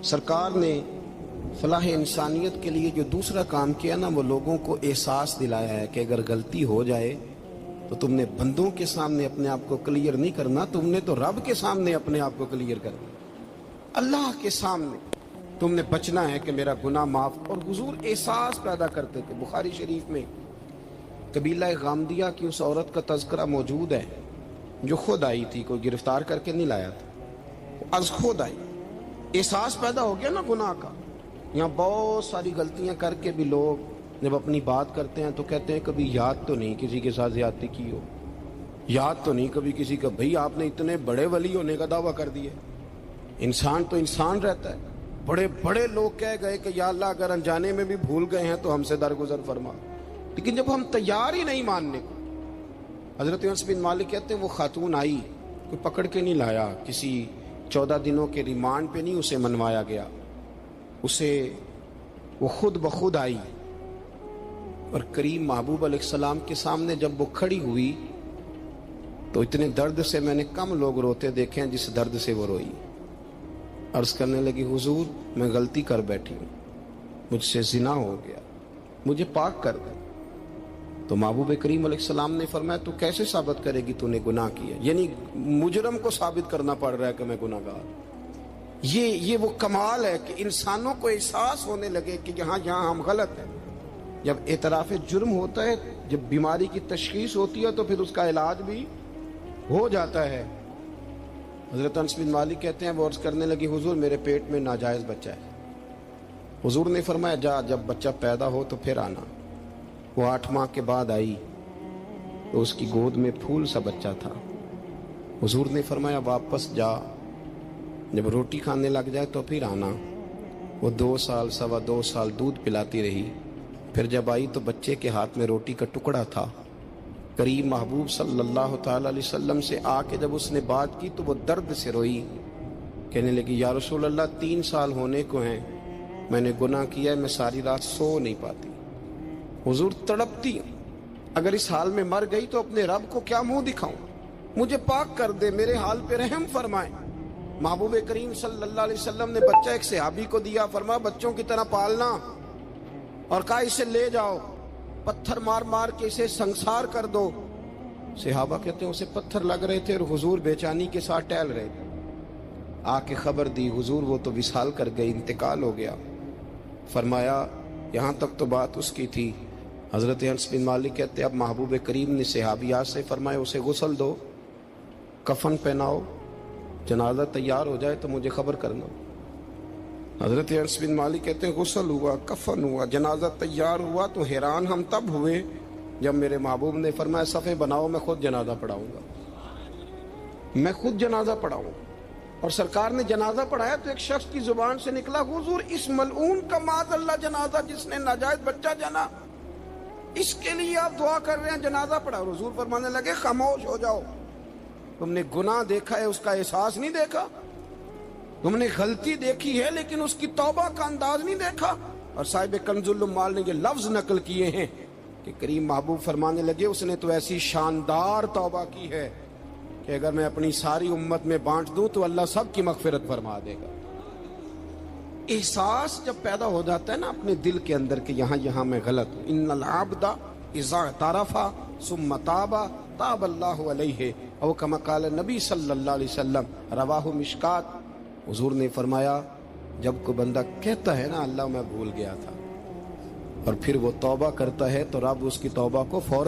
سرکار نے فلاح انسانیت کے لیے جو دوسرا کام کیا نا، وہ لوگوں کو احساس دلایا ہے کہ اگر غلطی ہو جائے تو تم نے بندوں کے سامنے اپنے آپ کو کلیئر نہیں کرنا، تم نے تو رب کے سامنے اپنے آپ کو کلیئر کرنا، اللہ کے سامنے تم نے بچنا ہے کہ میرا گناہ معاف۔ اور حضور احساس پیدا کرتے تھے۔ بخاری شریف میں قبیلہ غامدیہ کی اس عورت کا تذکرہ موجود ہے جو خود آئی تھی، کوئی گرفتار کر کے نہیں لایا تھا، وہ از خود آئی۔ احساس پیدا ہو گیا نا گناہ کا۔ یہاں بہت ساری غلطیاں کر کے بھی لوگ جب اپنی بات کرتے ہیں تو کہتے ہیں کبھی یاد تو نہیں کسی کے ساتھ زیادتی کی ہو، یاد تو نہیں کبھی کسی کا، بھئی آپ نے اتنے بڑے ولی ہونے کا دعویٰ کر دیا۔ انسان تو انسان رہتا ہے۔ بڑے بڑے لوگ کہہ گئے کہ یا اللہ اگر انجانے میں بھی بھول گئے ہیں تو ہم سے درگزر فرما، لیکن جب ہم تیار ہی نہیں ماننے کو۔ حضرت انس بن مالک کہتے ہیں وہ خاتون آئی، کوئی پکڑ کے نہیں لایا، کسی 14 دنوں کے ریمانڈ پہ نہیں اسے منوایا گیا، اسے وہ خود بخود آئی، اور کریم محبوب علیہ السلام کے سامنے جب وہ کھڑی ہوئی تو اتنے درد سے میں نے کم لوگ روتے دیکھے ہیں جس درد سے وہ روئی۔ عرض کرنے لگی حضور میں غلطی کر بیٹھی ہوں، مجھ سے زنا ہو گیا، مجھے پاک کر دیں۔ تو محبوب کریم علیہ السلام نے فرمایا تو کیسے ثابت کرے گی تو نے گناہ کیا؟ یعنی مجرم کو ثابت کرنا پڑ رہا ہے کہ میں گناہ گار۔ یہ وہ کمال ہے کہ انسانوں کو احساس ہونے لگے کہ یہاں ہم غلط ہیں۔ جب اعتراف جرم ہوتا ہے، جب بیماری کی تشخیص ہوتی ہے تو پھر اس کا علاج بھی ہو جاتا ہے۔ حضرت انس بن مالک کہتے ہیں وہ عرض کرنے لگی حضور میرے پیٹ میں ناجائز بچہ ہے۔ حضور نے فرمایا جا جب بچہ پیدا ہو تو پھر آنا۔ وہ 8 ماہ کے بعد آئی تو اس کی گود میں پھول سا بچہ تھا۔ حضور نے فرمایا واپس جا، جب روٹی کھانے لگ جائے تو پھر آنا۔ وہ 2 سال 2.25 سال دودھ پلاتی رہی، پھر جب آئی تو بچے کے ہاتھ میں روٹی کا ٹکڑا تھا۔ کریم محبوب صلی اللہ تعالی علیہ وسلم سے آ کے جب اس نے بات کی تو وہ درد سے روئی، کہنے لگی یا رسول اللہ 3 سال ہونے کو ہیں، میں نے گناہ کیا ہے، میں ساری رات سو نہیں پاتی۔ حضور تڑپتی، اگر اس حال میں مر گئی تو اپنے رب کو کیا منہ دکھاؤں، مجھے پاک کر دے، میرے حال پہ رحم فرمائے۔ محبوب کریم صلی اللہ علیہ وسلم نے بچہ ایک صحابی کو دیا، فرمایا بچوں کی طرح پالنا، اور کہا اسے لے جاؤ، پتھر مار مار کے اسے سنسار کر دو۔ صحابہ کہتے ہیں اسے پتھر لگ رہے تھے اور حضور بے چینی کے ساتھ ٹہل رہے تھے۔ آ کے خبر دی حضور وہ تو وصال کر گئی، انتقال ہو گیا۔ فرمایا یہاں تک تو بات اس کی تھی۔ حضرت انس بن مالک کہتے ہیں اب محبوب کریم نے صحابیات سے فرمایا اسے غسل دو، کفن پہناؤ، جنازہ تیار ہو جائے تو مجھے خبر کرنا۔ حضرت انس بن مالک کہتے ہیں غسل ہوا، کفن ہوا، جنازہ تیار ہوا تو حیران ہم تب ہوئے جب میرے محبوب نے فرمایا صفیں بناؤ، میں خود جنازہ پڑھاؤں گا، میں خود جنازہ پڑھاؤں گا۔ اور سرکار نے جنازہ پڑھایا تو ایک شخص کی زبان سے نکلا حضور اس ملعون کا معاذ اللہ جنازہ جس نے ناجائز بچہ جنا، اس کے لیے آپ دعا کر رہے ہیں، جنازہ پڑھا۔ حضور فرمانے لگے خاموش ہو جاؤ، تم نے گناہ دیکھا ہے، اس کا احساس نہیں دیکھا، تم نے غلطی دیکھی ہے لیکن اس کی توبہ کا انداز نہیں دیکھا۔ اور صاحب کنز العمال نے یہ لفظ نقل کیے ہیں کہ کریم محبوب فرمانے لگے اس نے تو ایسی شاندار توبہ کی ہے کہ اگر میں اپنی ساری امت میں بانٹ دوں تو اللہ سب کی مغفرت فرما دے گا۔ احساس جب پیدا ہو جاتا ہے نا اپنے دل کے اندر کہ یہاں میں غلط ہوں، ان العبد اذا اعترف ثم تاب تاب اللہ علیہ، او کما قال نبی صلی اللہ علیہ وسلم، رواہ مشکات۔ حضور نے فرمایا جب کوئی بندہ کہتا ہے نا اللہ میں بھول گیا تھا، اور پھر وہ توبہ کرتا ہے تو رب اس کی توبہ کو فوراً